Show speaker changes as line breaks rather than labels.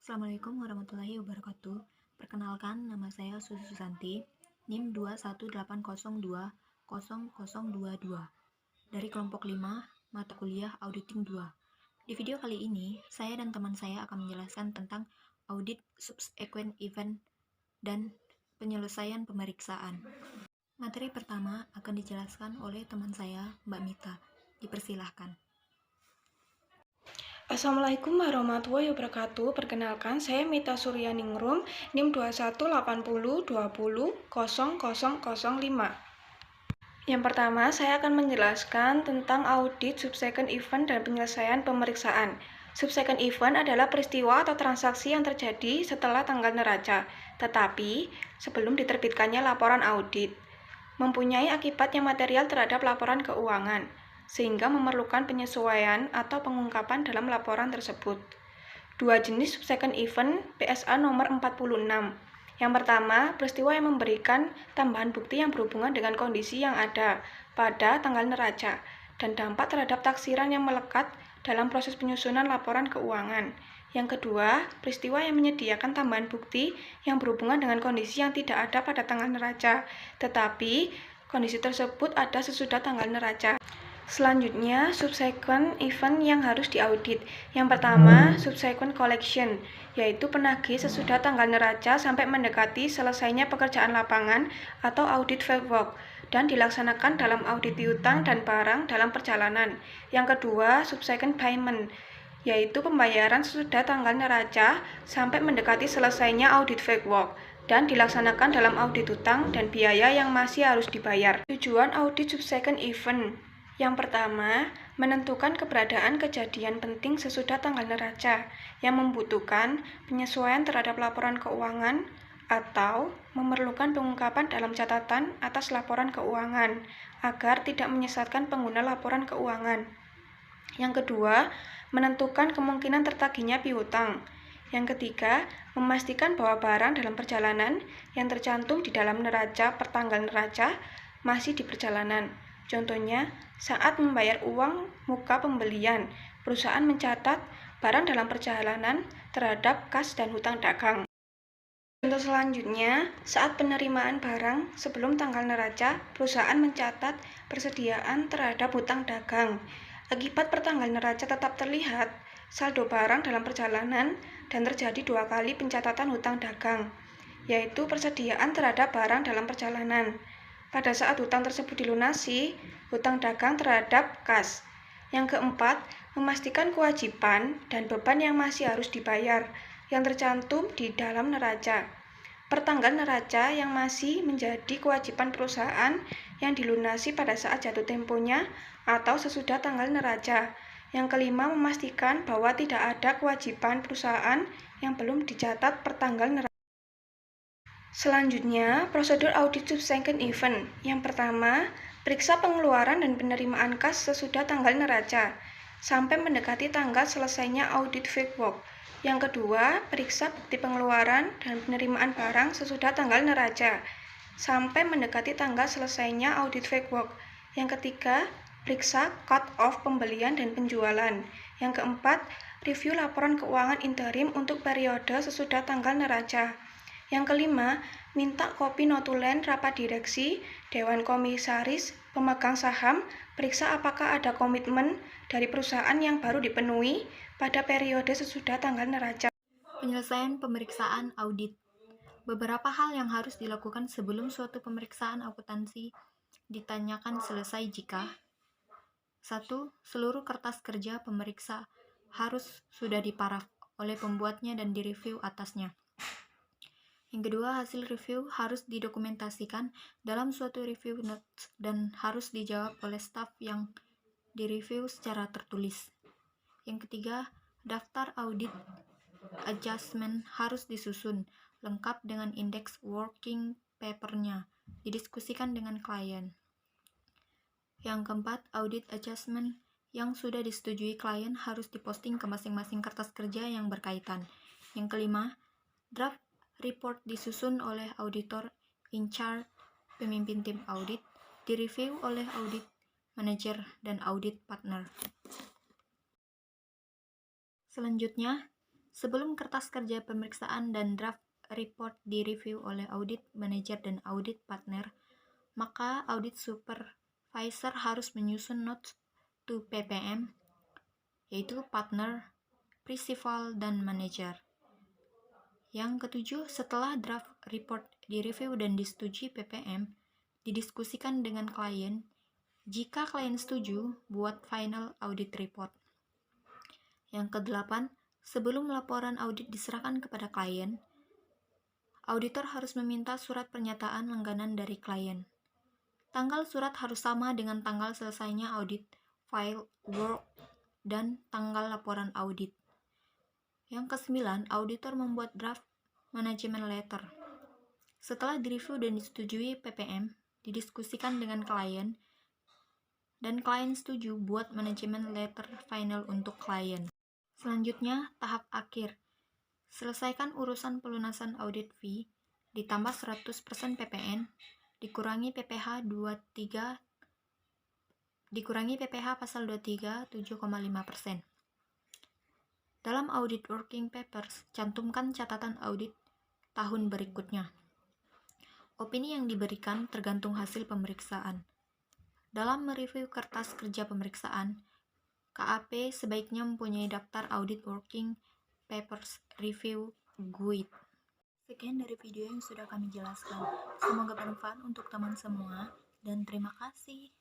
Assalamualaikum warahmatullahi wabarakatuh. Perkenalkan, nama saya Susi Susanti, NIM 218020022 dari kelompok 5, mata kuliah Auditing 2. Di video kali ini, saya dan teman saya akan menjelaskan tentang audit subsequent event dan penyelesaian pemeriksaan. Materi pertama akan dijelaskan oleh teman saya, Mbak Mita. Dipersilahkan.
Assalamualaikum warahmatullahi wabarakatuh. Perkenalkan, saya Mita Suryaningrum, NIM 218020005. Yang pertama, saya akan menjelaskan tentang audit subsequent event dan penyelesaian pemeriksaan. Subsequent event adalah peristiwa atau transaksi yang terjadi setelah tanggal neraca, tetapi sebelum diterbitkannya laporan audit, mempunyai akibat yang material terhadap laporan keuangan, sehingga memerlukan penyesuaian atau pengungkapan dalam laporan tersebut. Dua jenis subsequent event PSA nomor 46. Yang pertama, peristiwa yang memberikan tambahan bukti yang berhubungan dengan kondisi yang ada pada tanggal neraca dan dampak terhadap taksiran yang melekat dalam proses penyusunan laporan keuangan. Yang kedua, peristiwa yang menyediakan tambahan bukti yang berhubungan dengan kondisi yang tidak ada pada tanggal neraca, tetapi kondisi tersebut ada sesudah tanggal neraca. Selanjutnya, subsequent event yang harus diaudit. Yang pertama, subsequent collection, yaitu penagih sesudah tanggal neraca sampai mendekati selesainya pekerjaan lapangan atau audit fieldwork dan dilaksanakan dalam audit piutang dan barang dalam perjalanan. Yang kedua, subsequent payment, yaitu pembayaran sesudah tanggal neraca sampai mendekati selesainya audit fieldwork dan dilaksanakan dalam audit utang dan biaya yang masih harus dibayar. Tujuan audit subsequent event. Yang pertama, menentukan keberadaan kejadian penting sesudah tanggal neraca yang membutuhkan penyesuaian terhadap laporan keuangan atau memerlukan pengungkapan dalam catatan atas laporan keuangan agar tidak menyesatkan pengguna laporan keuangan. Yang kedua, menentukan kemungkinan tertagihnya piutang. Yang ketiga, memastikan bahwa barang dalam perjalanan yang tercantum di dalam neraca pertanggal neraca masih di perjalanan. Contohnya, saat membayar uang muka pembelian, perusahaan mencatat barang dalam perjalanan terhadap kas dan hutang dagang. Contoh selanjutnya, saat penerimaan barang sebelum tanggal neraca, perusahaan mencatat persediaan terhadap hutang dagang. Akibat pertanggal neraca tetap terlihat saldo barang dalam perjalanan dan terjadi dua kali pencatatan hutang dagang, yaitu persediaan terhadap barang dalam perjalanan. Pada saat hutang tersebut dilunasi, hutang dagang terhadap kas. Yang keempat, memastikan kewajiban dan beban yang masih harus dibayar yang tercantum di dalam neraca. Pertanggal neraca yang masih menjadi kewajiban perusahaan yang dilunasi pada saat jatuh temponya atau sesudah tanggal neraca. Yang kelima, memastikan bahwa tidak ada kewajiban perusahaan yang belum dicatat pertanggal neraca. Selanjutnya, prosedur audit subsequent event. Yang pertama, periksa pengeluaran dan penerimaan kas sesudah tanggal neraca sampai mendekati tanggal selesainya audit fieldwork. Yang kedua, periksa bukti pengeluaran dan penerimaan barang sesudah tanggal neraca sampai mendekati tanggal selesainya audit fieldwork. Yang ketiga, periksa cut-off pembelian dan penjualan. Yang keempat, review laporan keuangan interim untuk periode sesudah tanggal neraca. Yang kelima, minta kopi notulen rapat direksi, dewan komisaris, pemegang saham, periksa apakah ada komitmen dari perusahaan yang baru dipenuhi pada periode sesudah tanggal neraca.
Penyelesaian pemeriksaan audit. Beberapa hal yang harus dilakukan sebelum suatu pemeriksaan akuntansi ditanyakan selesai jika 1. Seluruh kertas kerja pemeriksa harus sudah diparaf oleh pembuatnya dan direview atasnya. Yang kedua, hasil review harus didokumentasikan dalam suatu review notes dan harus dijawab oleh staf yang direview secara tertulis. Yang ketiga, daftar audit adjustment harus disusun lengkap dengan indeks working paper-nya, didiskusikan dengan klien. Yang keempat, audit adjustment yang sudah disetujui klien harus diposting ke masing-masing kertas kerja yang berkaitan. Yang kelima, draft report disusun oleh auditor in charge, pemimpin tim audit, direview oleh audit manager dan audit partner. Selanjutnya, Sebelum kertas kerja pemeriksaan dan draft report direview oleh audit manager dan audit partner, maka audit supervisor harus menyusun notes to PPM, yaitu partner, principal, dan manager. Yang ketujuh, setelah draft report direview dan disetujui PPM, didiskusikan dengan klien. Jika klien setuju, buat final audit report. Yang kedelapan, sebelum laporan audit diserahkan kepada klien, auditor harus meminta surat pernyataan langganan dari klien. Tanggal surat harus sama dengan tanggal selesainya audit, file, work, dan tanggal laporan audit. Yang kesembilan, auditor membuat draft management letter. Setelah direview dan disetujui PPM, didiskusikan dengan klien, dan klien setuju buat manajemen letter final untuk klien. Selanjutnya, tahap akhir. Selesaikan urusan pelunasan audit fee, ditambah 100% PPN, dikurangi PPh 23, dikurangi PPh pasal 23, 7,5%. Dalam audit working papers, cantumkan catatan audit tahun berikutnya. Opini yang diberikan tergantung hasil pemeriksaan. Dalam mereview kertas kerja pemeriksaan, KAP sebaiknya mempunyai daftar audit working papers review guide. Sekian dari video yang sudah kami jelaskan. Semoga bermanfaat untuk teman semua, dan terima kasih.